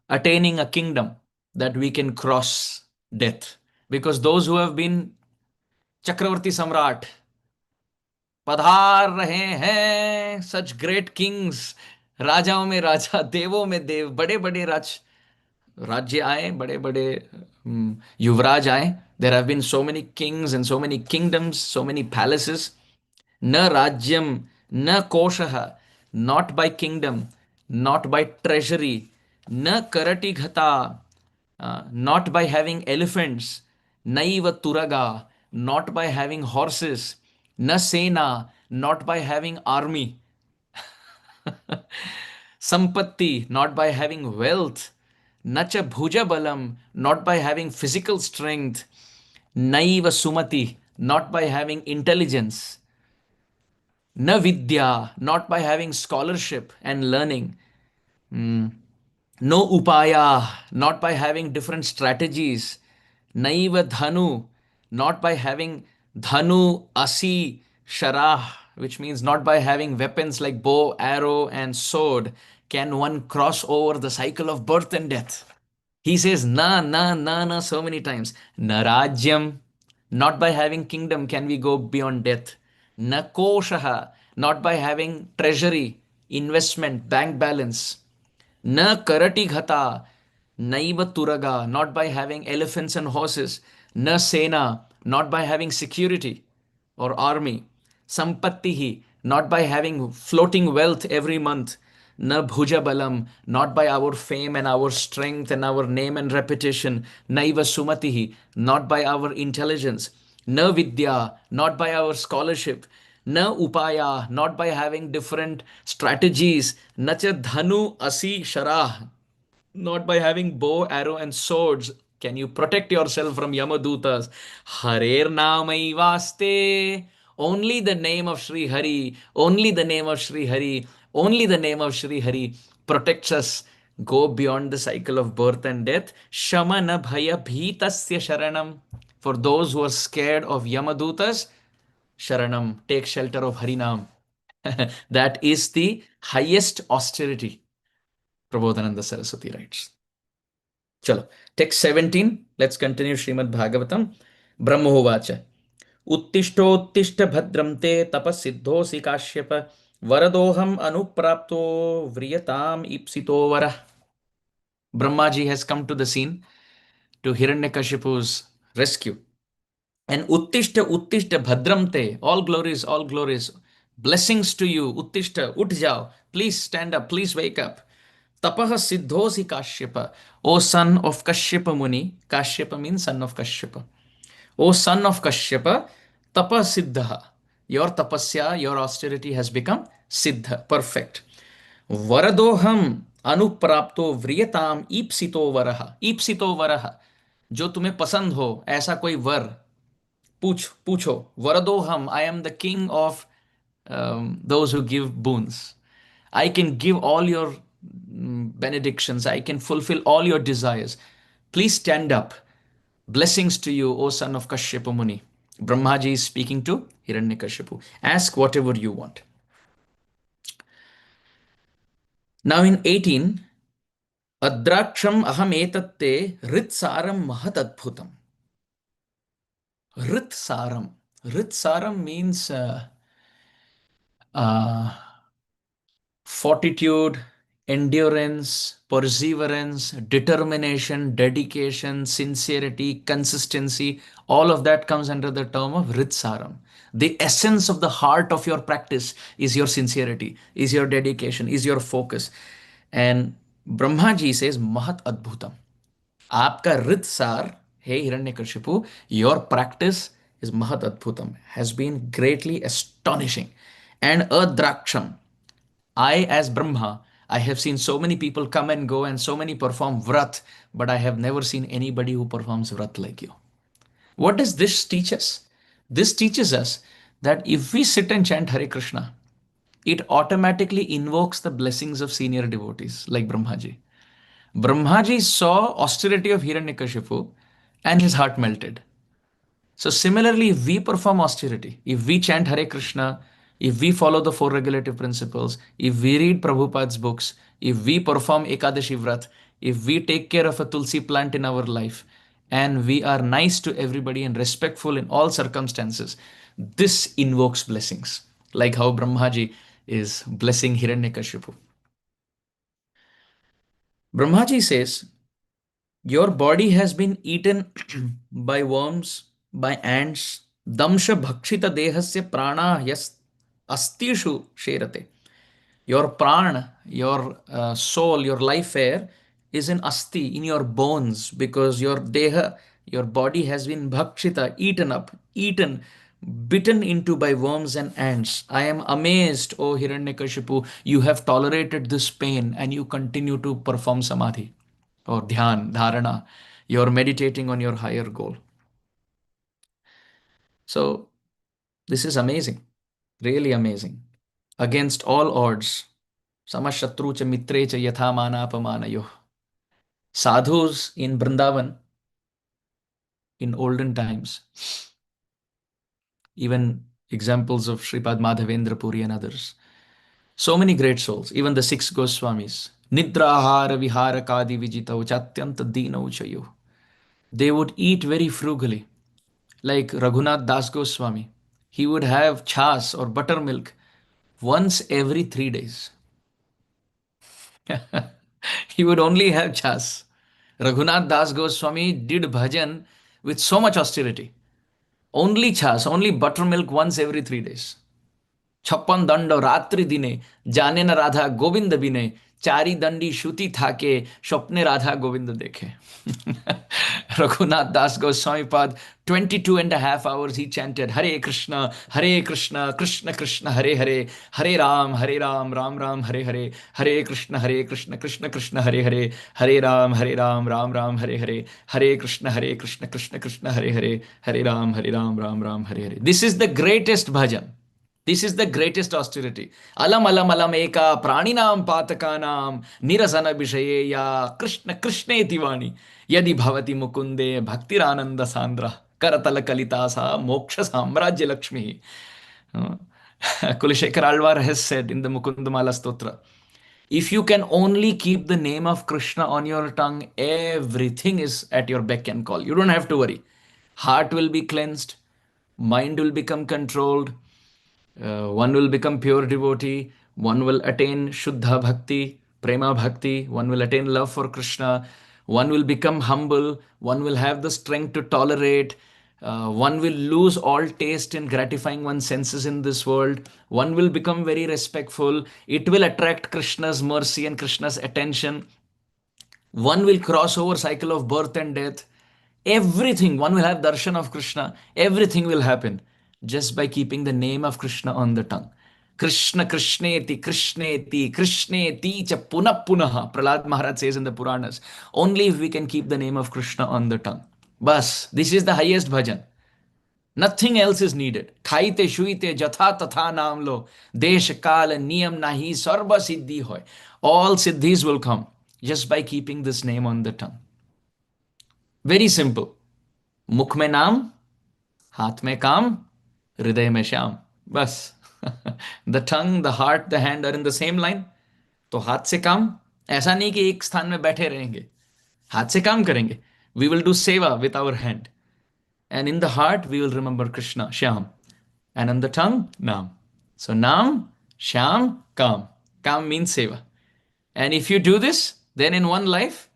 attaining a kingdom that we can cross death. Because those who have been Chakravarti Samrat, पधार रहे हैं सच ग्रेट किंग्स, राजाओं में राजा, देवों में देव, बड़े बड़े राज्य आए, बड़े बड़े युवराज आए. There have been so many kings and so many kingdoms, so many palaces. न राज्यम न कोशः, not by kingdom, not by treasury, न करटिघता, not by having elephants, naiva turaga, not by having horses, na sena, not by having army, sampatti, not by having wealth, nacha bhuja balam, not by having physical strength, naiva sumati, not by having intelligence, na vidya, not by having scholarship and learning, no upaya, not by having different strategies, naiva dhanu, not by having dhanu, asi, sharah, which means not by having weapons like bow, arrow, and sword, can one cross over the cycle of birth and death. He says, na, na, na, na, so many times. Na rajyam, not by having kingdom can we go beyond death. Na koshaha, not by having treasury, investment, bank balance. Na karati ghata, naiva turaga, not by having elephants and horses. Na sena, not by having security or army. Sampattihi, not by having floating wealth every month. Na bhuja balam, not by our fame and our strength and our name and reputation. Naiva sumatihi, not by our intelligence. Na vidya, not by our scholarship. Na upaya, not by having different strategies. Na cha dhanu asi sharah, not by having bow, arrow, and swords can you protect yourself from Yamadutas. Harer namai vaste. Only the name of Sri Hari, only the name of Sri Hari, only the name of Sri Hari protects us. Go beyond the cycle of birth and death. Shamana bhaya bhitasya sharanam. For those who are scared of Yamadutas, sharanam, take shelter of Harinam. That is the highest austerity, Prabodhananda Saraswati writes. चलो, text 17. Let's continue Srimad Bhagavatam. Brahmovacha. उत्तिष्ठोत्तिष्ठ भद्रं ते तपसिद्धोऽसि काश्यप वरदोहम अनुप्राप्तो व्रियताम ईप्सितो वरः. Brahmaji has come to the scene to Hiranyakashipu's rescue. And Uttishta Uttishta Bhadram Te, all glories, blessings to you. Uttishta, ut jao, please stand up, please wake up. Tapaha Siddhosi Kashyapa, O son of Kashyapa Muni. Kashyapa means son of Kashyapa. O son of Kashyapa, Tapa Siddha. Your tapasya, your austerity has become Siddha, perfect. Varadoham अनुप्राप्तो व्रियताम ईप्सितो वरह. ईप्सितो वरह, जो तुम्हें पसंद हो ऐसा कोई वर पूछो. Varadoham, I am the king of those who give boons. I can give all your benedictions. I can fulfill all your desires. Please stand up. Blessings to you, O son of Kashyapa Muni. Brahmaji is speaking to Hiranyakashipu. Ask whatever you want. Now in 18, Adraksham aham etatte ritsaram mahat adbhutam. Ritsaram. Ritsaram means uh, fortitude, endurance, perseverance, determination, dedication, sincerity, consistency. All of that comes under the term of ritsaram. The essence of the heart of your practice is your sincerity, is your dedication, is your focus. And Brahma ji says, Mahat Adbhutam. आपका रित सार हे Hiranyakashipu, your practice is Mahat Adbhutam, has been greatly astonishing. And Adraksham, I, as Brahma, I have seen so many people come and go and so many perform vrat, but I have never seen anybody who performs vrat like you. What does this teach us? This teaches us that if we sit and chant Hare Krishna, it automatically invokes the blessings of senior devotees like Brahmaji. Brahmaji saw austerity of Hiranyakashipu and his heart melted. So similarly, if we perform austerity, if we chant Hare Krishna, if we follow the four regulative principles, if we read Prabhupada's books, if we perform Ekadashi Vrat, if we take care of a Tulsi plant in our life, and we are nice to everybody and respectful in all circumstances, this invokes blessings, like how Brahmaji is blessing Hiranyakashipu. Brahmaji says, your body has been eaten by worms, by ants. Damsha bhakshita dehasya prana yas astishu sherate. Your prana, your soul, your life air is in asti, in your bones, because your deha, your body has been bhakshita, eaten up, eaten, bitten into by worms and ants. I am amazed, O Hiranyakashipu, you have tolerated this pain and you continue to perform samadhi or dhyan, dharana. You're meditating on your higher goal. So this is amazing, really amazing. Against all odds, samashatru cha mitre cha yatha manapamanayo. Sadhus in Vrindavan in olden times, even examples of Sripad Madhavendra Puri and others. So many great souls, even the six Goswamis. Nidrahara vihara kadi vijitau chatyanta dinau chayo. They would eat very frugally, like Raghunath Das Goswami. He would have chas or buttermilk once every 3 days. He would only have chas. Raghunath Das Goswami did bhajan with so much austerity. Only chas, only buttermilk once every 3 days. छप्पन दंड रात्रि दिने जाने न राधा गोविंद बिने चारी दंडी श्रुति थाके स्वप्ने राधा गोविंद देखे. Raghunath Das Goswami Pad, 22 and a half hours he chanted Hare Krishna, Krishna Krishna, Hare Hare, Hare Ram, Ram Ram, Hare Hare, Hare Krishna, Krishna Krishna, Hare Hare, Hare Ram, Ram Ram, Hare Hare, Hare Krishna, Krishna Krishna, Hare Hare, Hare Ram, Ram Ram, Hare Hare. This is the greatest bhajan. This is the greatest austerity. Alam alam alam eka praninam patakanam nirasana vishaye ya Krishna Krishna etivani yadi bhavati mukunde bhaktirananda sandra karatala kalitasa moksha samrajya lakshmi. Kulishekar Alvar has said in the Mukundamala Stotra, if you can only keep the name of Krishna on your tongue, everything is at your beck and call. You don't have to worry. Heart will be cleansed, mind will become controlled, one will become pure devotee, one will attain Shuddha Bhakti, Prema Bhakti, one will attain love for Krishna, one will become humble, one will have the strength to tolerate, one will lose all taste in gratifying one's senses in this world, one will become very respectful, it will attract Krishna's mercy and Krishna's attention, one will cross over cycle of birth and death. Everything, one will have darshan of Krishna. Everything will happen just by keeping the name of Krishna on the tongue. Krishna Krishneti Krishneti Krishneti cha punah punaha. Prahlad Maharaj says in the Puranas. Only if we can keep the name of Krishna on the tongue. Bas, this is the highest bhajan. Nothing else is needed. Khaite shuite jatha tatha naam lo. Desh kal niyam nahi sarva siddhi hoy. All siddhis will come just by keeping this name on the tongue. Very simple. मुख में नाम, हाथ में काम, हृदय में Shyam. Bas. The tongue, the heart, the hand are in the same line. तो हाथ से काम, ऐसा नहीं कि एक स्थान में बैठे रहेंगे, हाथ से काम करेंगे. We will do seva with our hand. And in the heart, we will remember Krishna, Shyam. And on the tongue, Nam. So Nam, Shyam, Kam. Kam means seva. And if you do this, then in one life,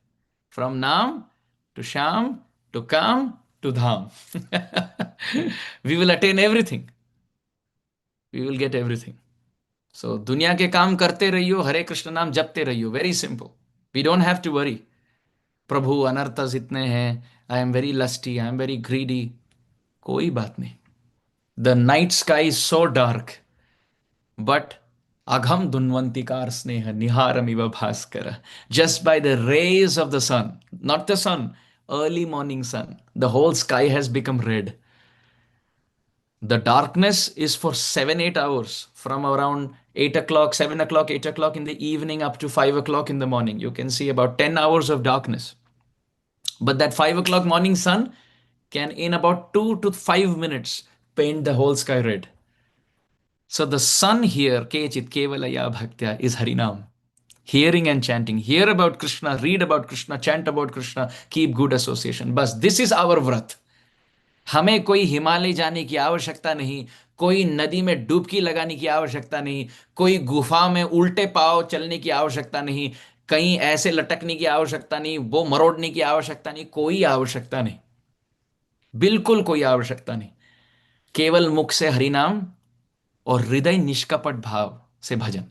from Nam to Shyam to Kam to Dham, we will attain everything. We will get everything. So दुनिया के काम करते रहियो, हरे कृष्ण नाम जपते रहियो. Very simple. We don't have to worry. प्रभु अनर्थस इतने हैं, I am very lusty, I am very greedy. कोई बात नहीं. The night sky is so dark, but अघम दुन्वंतिकार स्नेह निहारमिव भास्कर. Just by the rays of the sun, not the sun, early morning sun, the whole sky has become red. The darkness is for 7 8 hours, from around 8 o'clock, 7 o'clock, 8 o'clock in the evening up to 5 o'clock in the morning. You can see about 10 hours of darkness. But that 5 o'clock morning sun can, in about 2 to 5 minutes, paint the whole sky red. So the sun here, Kechit Kevalaya Bhaktya, is Harinam. Hearing and chanting. Hear about Krishna, read about Krishna, chant about Krishna, keep good association. Bas, this is our vrat. हमें कोई हिमालय जाने की आवश्यकता नहीं, कोई नदी में डुबकी लगाने की आवश्यकता नहीं, कोई गुफा में उल्टे पांव चलने की आवश्यकता नहीं, कहीं ऐसे लटकने की आवश्यकता नहीं, वो मरोड़ने की आवश्यकता नहीं, कोई आवश्यकता नहीं, बिल्कुल कोई आवश्यकता नहीं. केवल मुख से हरिनाम और हृदय निष्कपट भाव से भजन.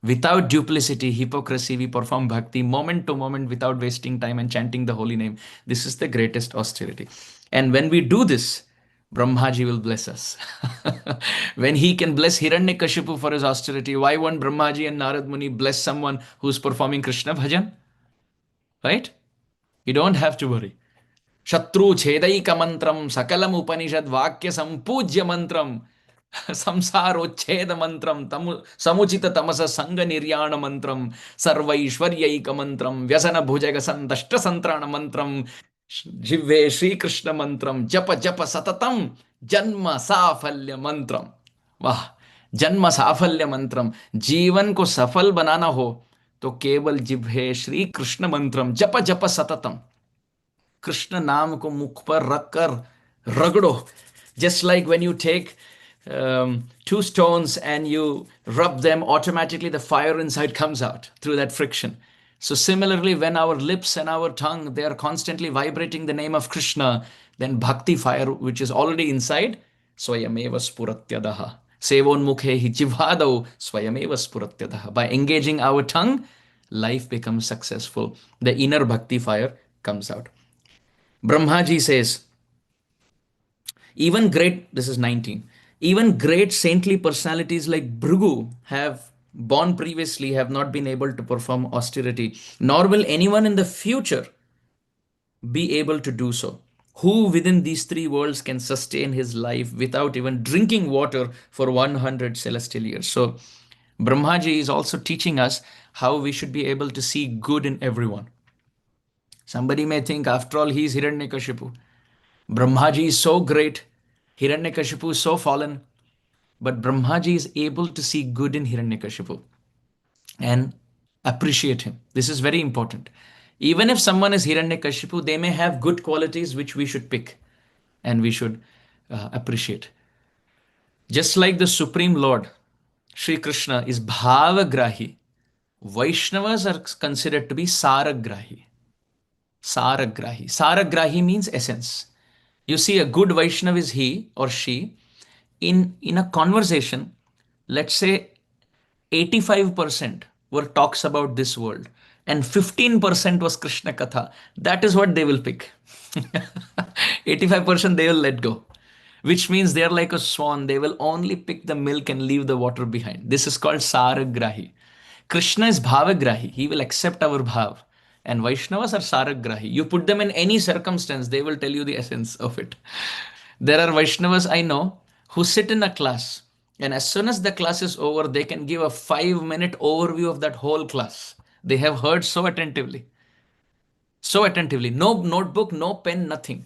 Without duplicity, hypocrisy, we perform bhakti moment to moment without wasting time and chanting the holy name. This is the greatest austerity. And when we do this, Brahmaji will bless us. When he can bless Hiranyakashipu for his austerity, why won't Brahmaji and Narad Muni bless someone who's performing Krishna bhajan? Right? You don't have to worry. शत्रु छेदैक मंत्रम सकलम उपनिषद वाक्य संपूज्य मंत्रम संसारोच्छेद मंत्रम समुचित तमस संग निर्याण मंत्रम सर्वैश्वर्यैक मंत्रम व्यसन भुजग संदष्ट संत्राण मंत्रम जिह्वे श्री कृष्ण मंत्रम जप जप सततम जन्म साफल्य मंत्रम. वाह, जन्म साफल्य मंत्रम. जीवन को सफल बनाना हो तो केवल जिह्वे श्री कृष्ण मंत्रम जप जप सततम. कृष्ण नाम को मुख पर रखकर रगड़ो. Just like when you take 2 stones and you rub them, automatically the fire inside comes out through that friction. So similarly, when our lips and our tongue, they are constantly vibrating the name of Krishna, then bhakti fire, which is already inside, swayameva spuratyadaha. Sevonmukhe hi jivhadau swayameva spuratyadaha. By engaging our tongue, life becomes successful. The inner bhakti fire comes out. Brahmaji says, even great, this is 19, even great saintly personalities like Bhrigu have born previously have not been able to perform austerity, nor will anyone in the future be able to do so. Who within these 3 worlds can sustain his life without even drinking water for 100 celestial years? So Brahmaji is also teaching us how we should be able to see good in everyone. Somebody may think, after all, he is Hiranyakashipu. Brahmaji is so great. Hiranyakashipu is so fallen. But Brahmaji is able to see good in Hiranyakashipu and appreciate him. This is very important. Even if someone is Hiranyakashipu, they may have good qualities which we should pick and we should appreciate. Just like the Supreme Lord, Sri Krishna, is Bhavagrahi, Vaishnavas are considered to be Saragrahi. Saragrahi. Saragrahi means essence. You see, a good Vaishnav is he or she. In a conversation, let's say 85% were talks about this world and 15% was Krishna Katha. That is what they will pick. 85% they will let go, which means they are like a swan. They will only pick the milk and leave the water behind. This is called Saragrahi. Krishna is Bhavagrahi. He will accept our bhav. And Vaishnavas are Saragrahi. You put them in any circumstance, they will tell you the essence of it. There are Vaishnavas I know who sit in a class, and as soon as the class is over, they can give a 5-minute overview of that whole class. They have heard so attentively. So attentively. No notebook, no pen, nothing.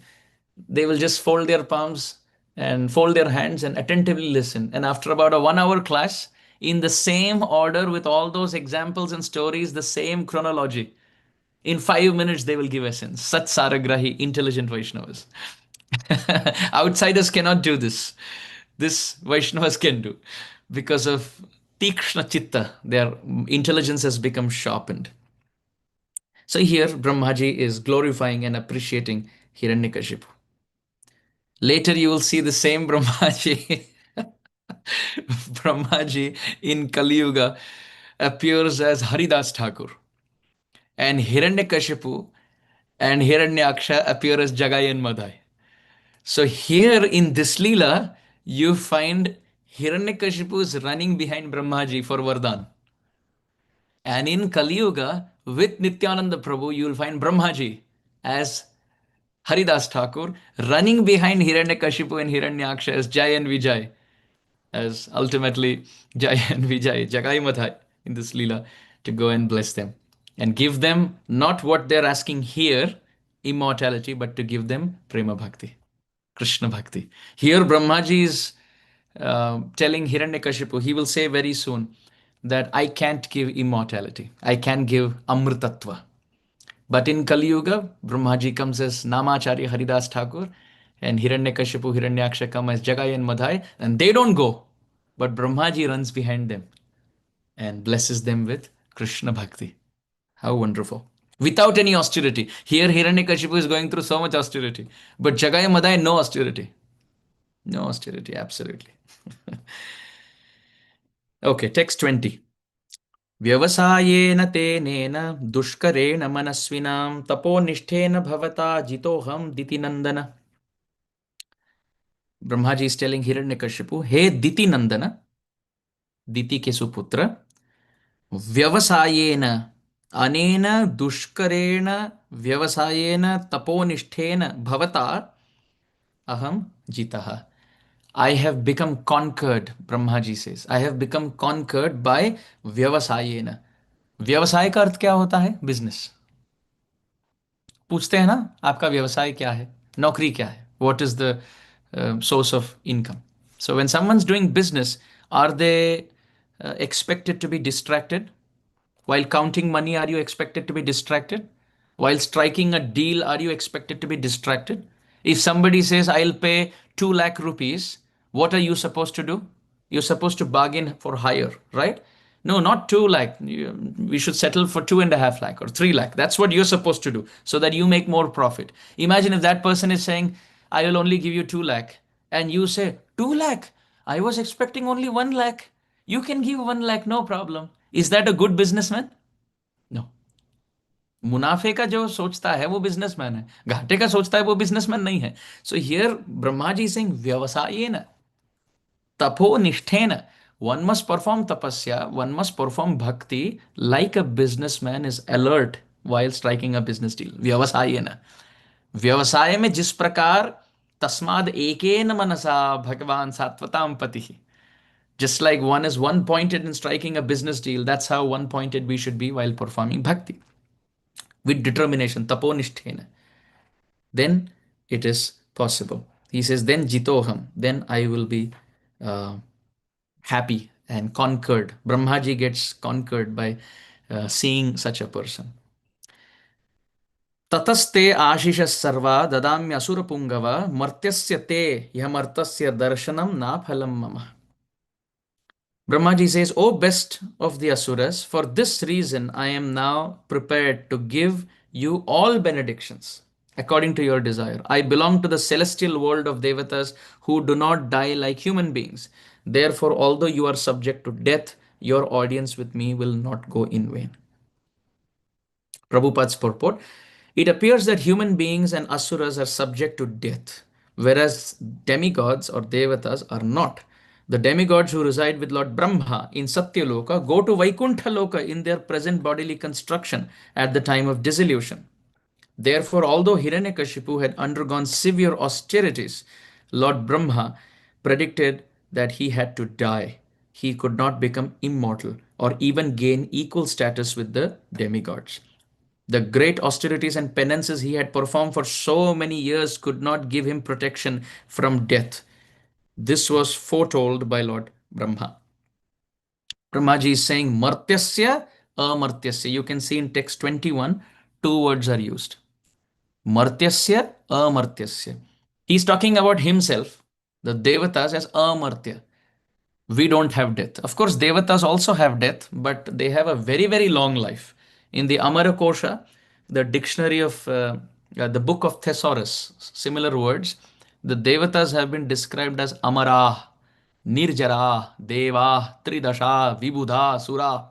They will just fold their palms and fold their hands and attentively listen. And after about a 1 hour class, in the same order with all those examples and stories, the same chronology. In 5 minutes, they will give essence. Sat Saragrahi, intelligent Vaishnavas. Outsiders cannot do this. This Vaishnavas can do because of Tikshna Chitta. Their intelligence has become sharpened. So here, Brahmaji is glorifying and appreciating Hiranyakashipu. Later, you will see the same Brahmaji. Brahmaji in Kali-yuga appears as Haridas Thakur, and Hiranyakashipu and Hiranyaksha appear as Jagai and Madhai. So here in this Leela, you find Hiranyakashipu is running behind Brahmaji for Vardhan. And in Kali Yuga, with Nityananda Prabhu, you will find Brahmaji as Haridas Thakur running behind Hiranyakashipu and Hiranyaksha as Jai and Vijay, as ultimately Jai and Vijay, Jagai Madhai in this Leela, to go and bless them and give them not what they're asking here, immortality, but to give them Prema Bhakti. Krishna Bhakti. Here, Brahmaji is telling Hiranyakashipu, he will say very soon that I can't give immortality. I can give Amritattva. But in Kali Yuga, Brahmaji comes as Namacharya Haridas Thakur, and Hiranyakashipu, Hiranyaksha come as Jagai and Madhai, and they don't go. But Brahmaji runs behind them and blesses them with Krishna Bhakti. How wonderful. Without any austerity. Here, Hiranyakashipu is going through so much austerity. But Jagai and Madhai, no austerity. No austerity, absolutely. Okay, text 20. व्यवसायेन तेनेन दुष्करेण मनस्विनां तपोनिष्ठेन भवता जितोहम दितिनंदन. Brahmaji is telling Hiranyakashipu, hey Ditinandana, Diti के सुपुत्र, व्यवसायेन अनेन दुष्करेण व्यवसायेन तपोनिष्ठेन भवता aham jitaha. I have become conquered, Brahmaji says. I have become conquered by vyavasayena. व्यवसाय का अर्थ क्या होता है? बिजनेस. पूछते हैं ना, आपका व्यवसाय क्या है, नौकरी क्या है, what is the source of income. So when someone's doing business, are they expected to be distracted? While counting money, are you expected to be distracted? While striking a deal, are you expected to be distracted? If somebody says, I'll pay 2 lakh rupees, what are you supposed to do? You're supposed to bargain for higher, right? No, not 2 lakh. We should settle for 2.5 lakh or 3 lakh. That's what you're supposed to do so that you make more profit. Imagine if that person is saying, I will only give you 2 lakh. And you say, 2 lakh? I was expecting only 1 lakh. You can give 1 lakh, no problem. Is that a good businessman? No. मुनाफे का जो सोचता है वो businessman है, घाटे का सोचता है वो बिजनेसमैन नहीं है. सो हियर ब्रह्मा जी सिंह व्यवसायेन तपो निष्ठेन, one must perform tapasya, one must perform bhakti like a businessman is alert while striking a business deal. व्यवसायेन, व्यवसाय में जिस प्रकार तस्माद एकेन मनसा भगवान सात्वताम पति, just like one is one pointed in striking a business deal, that's how one pointed we should be while performing bhakti. With determination, taponishtena, then it is possible. He says, then jitoham, then I will be happy and conquered. Brahmaji gets conquered by seeing such a person. ततस्ते आशिष सर्वा ददाम्य असुर पुंगव मर्त्यस्य ते यह मर्त्यस्य दर्शनम ना फलम मम. Brahmaji says, O best of the Asuras, for this reason I am now prepared to give you all benedictions according to your desire. I belong to the celestial world of Devatas who do not die like human beings. Therefore, although you are subject to death, your audience with me will not go in vain. Prabhupada's purport. It appears that human beings and Asuras are subject to death, whereas demigods or Devatas are not. The demigods who reside with Lord Brahma in Satyaloka go to Vaikuntha Loka in their present bodily construction at the time of dissolution. Therefore, although Hiranyakashipu had undergone severe austerities, Lord Brahma predicted that he had to die. He could not become immortal or even gain equal status with the demigods. The great austerities and penances he had performed for so many years could not give him protection from death. This was foretold by Lord Brahma. Brahmaji is saying martyasya, amartyasya. You can see in text 21, two words are used. Martyasya, amartyasya. He's talking about himself, the devatas, as amartya. We don't have death. Of course, devatas also have death, but they have a very, very long life. In the Amara Kosha, the dictionary of the book of Thesaurus, similar words, the devatas have been described as Amara, Nirjara, Deva, Tridasha, Vibudha, Sura.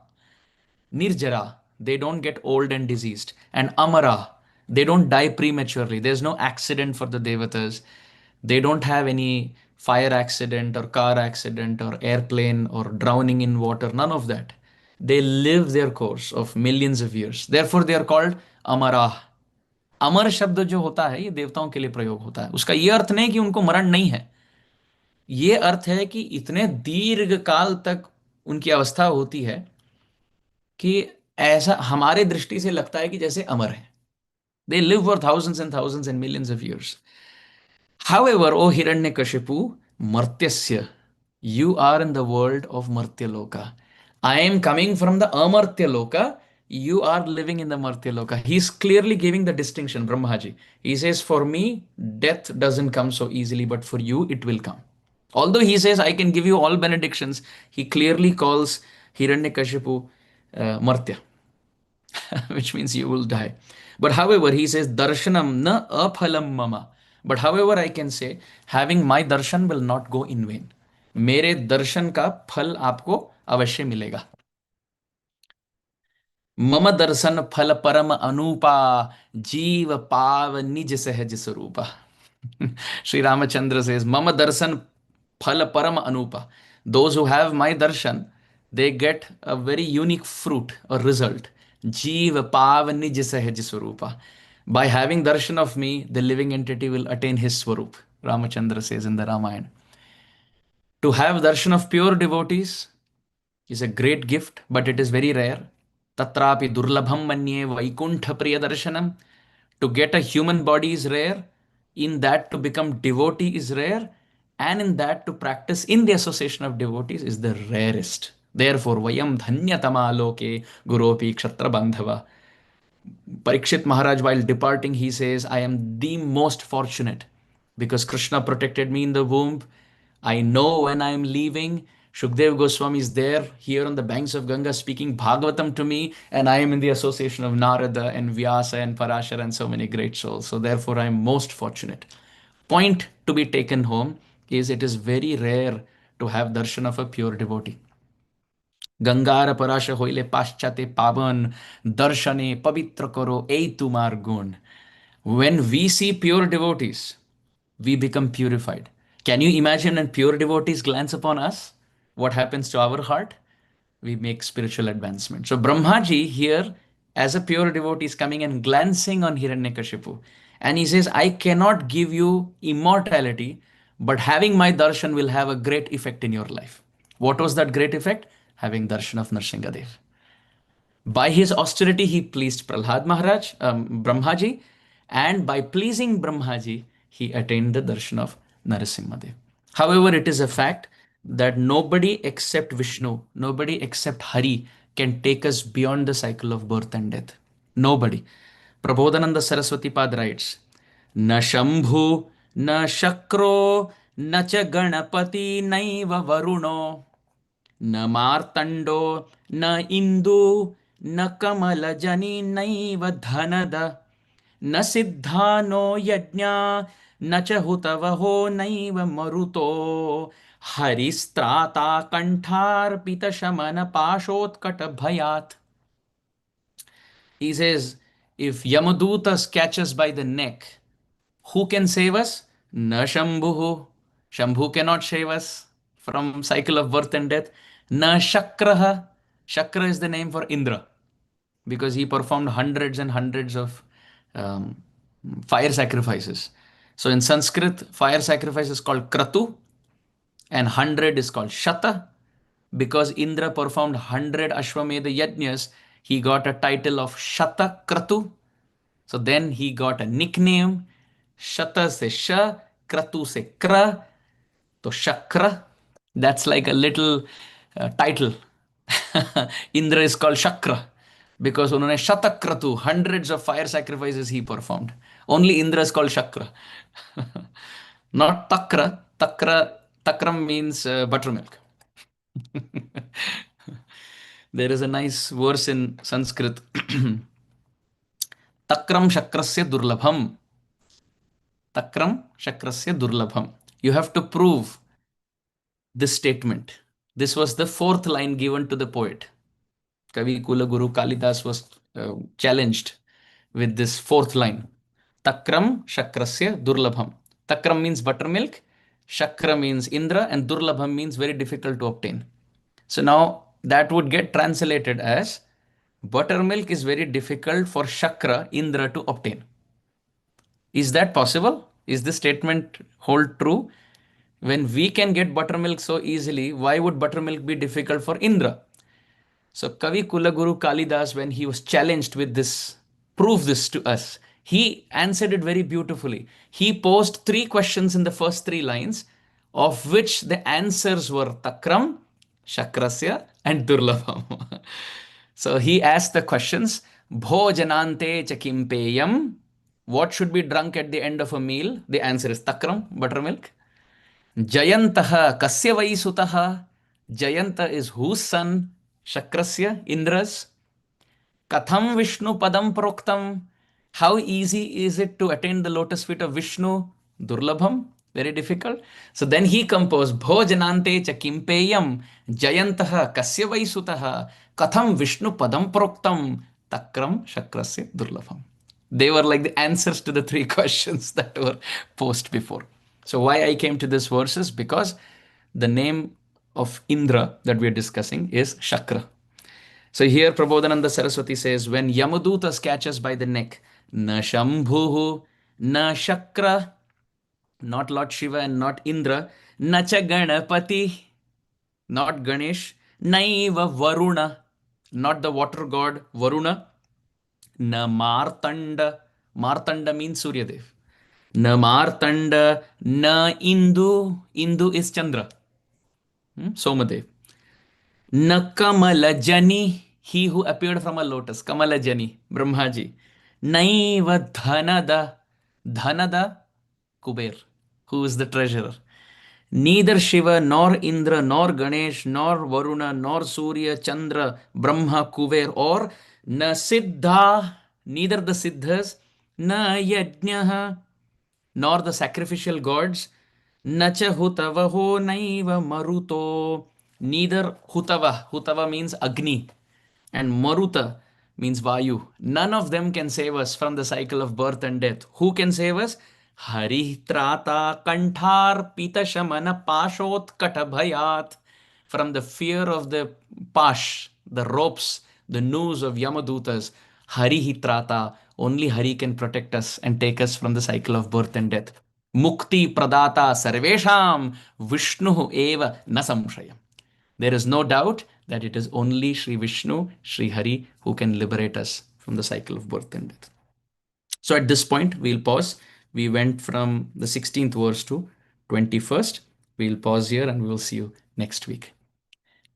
Nirjara, they don't get old and diseased. And Amara, they don't die prematurely. There's no accident for the Devatas. They don't have any fire accident or car accident or airplane or drowning in water. None of that. They live their course of millions of years. Therefore, they are called Amara. अमर शब्द जो होता है ये देवताओं के लिए प्रयोग होता है उसका ये अर्थ नहीं कि उनको मरण नहीं है ये अर्थ है कि इतने दीर्घ काल तक उनकी अवस्था होती है कि ऐसा हमारे दृष्टि से लगता है कि जैसे अमर है they live for thousands and millions of years. However, O Hiranyakashipu, Martyasya, you are in the world of Martya Loka. I am coming from the Amartya Loka. You are living in the Martya Loka. He's clearly giving the distinction, Brahmaji. He says, for me, death doesn't come so easily, but for you, it will come. Although he says, I can give you all benedictions, he clearly calls Hiranyakashipu Martya. which means you will die. But however, he says, Darshanam na aphalam mama. But however, I can say, having my darshan will not go in vain. मेरे दर्शन का फल आपको अवश्य मिलेगा. मम दर्शन फल परम अनुपा जीव पाव निज सहज स्वरूपा. Sri Ramachandra says, Mama darshan phala param anupa. Those who have my darshan, they get a very unique fruit or result. Jeev pav nij sahaj swarupa. By having darshan of me, the living entity will attain his swarup. Ramachandra says in the Ramayana. To have darshan of pure devotees is a great gift, but it is very rare. Tatrapi durlabham manye vaikuntha priya darshanam. To get a human body is rare. In that, to become devotee is rare. And in that, to practice in the association of devotees is the rarest. Therefore, vayam dhanyatama loke guropi kshatra bandhava. Parikshit Maharaj, while departing, he says, I am the most fortunate because Krishna protected me in the womb. I know when I am leaving. Shukdev Goswami is there here on the banks of Ganga speaking Bhagavatam to me, and I am in the association of Narada and Vyasa and Parashara and so many great souls. So, therefore, I am most fortunate. Point to be taken home is it is very rare to have darshan of a pure devotee. गंगार पराश होइले पाश्चाते पावन दर्शने पवित्र करो ए तुम्हार गुण. When we see pure devotees, we become purified. Can you imagine when pure devotees glance upon us? What happens to our heart? We make spiritual advancement. So Brahmaji here, as a pure devotee, is coming and glancing on Hiranyakashipu. And he says, I cannot give you immortality, but having my darshan will have a great effect in your life. What was that great effect? Having darshan of Nrsingadev. By his austerity, he pleased Prahlad Maharaj, Brahmaji, and by pleasing Brahmaji, he attained the darshan of Narasimhadev. However, it is a fact that nobody except Vishnu, nobody except Hari can take us beyond the cycle of birth and death. Nobody. Prabodhananda Saraswati Pad writes, Na Shambhu, na Shakro, na cha Ganapati, naiva Varuno. न मार्तंडो न इंदु न कमल जनी नैव धनद न सिद्धानो यज्ञा न च हुतवहो नैव मरुतो हरिस्त्राता कंठार्पित शमन पाशोत्कट भयात्. He says, if Yamaduta catches by the neck, who can save us? Na Shambhu. Shambhu cannot save us from cycle of birth and death. Na Shakraha. Shakra is the name for Indra because he performed hundreds and hundreds of um, fire sacrifices. So in Sanskrit, fire sacrifice is called Kratu and 100 is called Shata. Because Indra performed 100 Ashwamedha Yajnas, he got a title of Shata Kratu. So then he got a nickname. Shata se Sha, Kratu se Kra. So Shakra, that's like a little title. Indra is called Shakra because उन्होंने शतक्रतु hundreds of fire sacrifices he performed. Only Indra is called Shakra. Not Takra. Takram means buttermilk. There is a nice verse in Sanskrit. Takram shakrasya durlabham. Takram shakrasya durlabham. You have to prove this statement. This was the fourth line given to the poet. Kavi Kulaguru Kalidas was challenged with this fourth line. Takram shakrasya durlabham. Takram means buttermilk, Shakra means Indra, and durlabham means very difficult to obtain. So now that would get translated as buttermilk is very difficult for Shakra, Indra to obtain. Is that possible? Is this statement hold true? When we can get buttermilk so easily, why would buttermilk be difficult for Indra? So Kavi Kulaguru Kalidas, when he was challenged with this, prove this to us, he answered it very beautifully. He posed three questions in the first three lines, of which the answers were Takram, Shakrasya, and Durlabham. So he asked the questions, Bhojanante Chakimpeyam. What should be drunk at the end of a meal? The answer is Takram, buttermilk. Jayantaha kasya vai sutaha. Jayanta is whose son? Shakrasya, Indra's. Katham Vishnu Padam Proktam. How easy is it to attain the lotus feet of Vishnu? Durlabham. Very difficult. So then he composed Bhojanante cha kimpeyam Jayantaha kasya vai sutaha Katham Vishnu Padam Proktam Takram Shakrasya Durlabham. They were like the answers to the three questions that were posed before. So why I came to this verse is because the name of Indra that we are discussing is Shakra. So here Prabodhananda Saraswati says, when Yamadutas catch us by the neck, na Shambhuhu, na Shakra, not Lord Shiva and not Indra, na cha Ganapati, not Ganesh, naiva Varuna, not the water god Varuna, na Martanda, Martanda means Suryadev, na Martanda, na Indu, Indu is Chandra, Somadev. Na Kamalajani, he who appeared from a lotus, Kamalajani, Brahmaji. Naiva Dhanada, Dhanada, Kuber, who is the treasurer. Neither Shiva, nor Indra, nor Ganesh, nor Varuna, nor Surya, Chandra, Brahma, Kuber, or Na Siddha, neither the Siddhas, Na Yajnaha, nor the sacrificial gods, Nacha Hutavaho Naiva Maruto, neither Hutava means Agni, and Maruta means Vayu. None of them can save us from the cycle of birth and death. Who can save us? Hari Trata Kanthar Pita Shamana Pashot Katabhayat. From the fear of the Pash, the ropes, the noose of Yamadutas, Hari Hitrata, only Hari can protect us and take us from the cycle of birth and death. Mukti Pradata Sarvesham Vishnu Eva Nasamshayam. There is no doubt that it is only Sri Vishnu, Sri Hari, who can liberate us from the cycle of birth and death. So at this point, we'll pause. We went from the 16th verse to 21st. We'll pause here and we'll see you next week.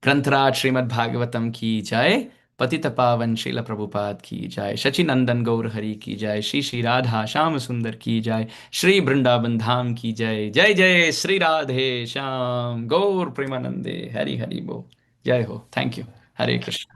ग्रंथराज Shrimad Bhagavatam की जय, पतित पावन श्रील प्रभुपाद की जय, शचीनंदन गौर हरि की जय, श्री श्री राधा श्याम सुंदर की जय, श्री वृंदावन धाम की जय, जय जय श्री राधे श्याम गौर प्रेमानंदे, हरि हरि बोल, जय हो, थैंक यू, हरे कृष्ण।